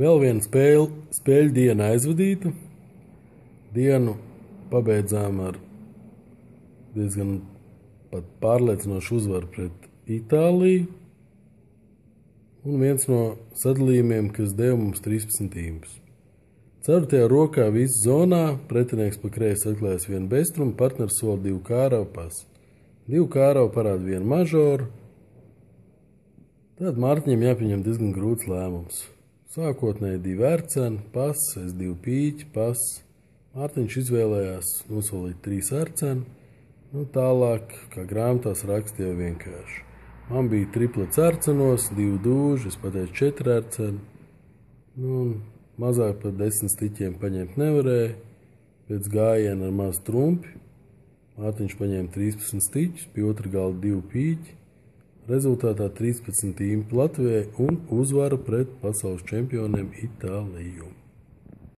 Vēl viena spēļu diena aizvadīta. Dienu pabeidzām ar diezgan pat pārliecinošu uzvaru pret Itāliju. Un viens no sadalījumiem, kas deva mums 13 impus. Ceturtajā rokā viss zonā, pretinieks pa kreisi atklājas vienu beztrumu, partners sola 2 kāravu pasi. 2 kāravu parāda vienu mažoru. Tad Mārtiņam jāpieņem diezgan grūts lēmums. Sākotnēji 2 ērceni, pases, es 2 pīķi, pases. Mārtiņš izvēlējās nosolīt 3 ērceni. Tālāk, kā grāmatās rakstīja vienkārši. Man bija triplets ērcenos, 2 dūži, es pateicu 4 ērceni. Mazāk par 10 stiķiem paņemt nevarēja. Pēc gājiena ar mazu trumpi. Mārtiņš paņēma 13 stiķus, pie otra galda 2 pīķi. Rezultātā 13 impi Latvijai un uzvara pret pasaules čempioniem Itāliju.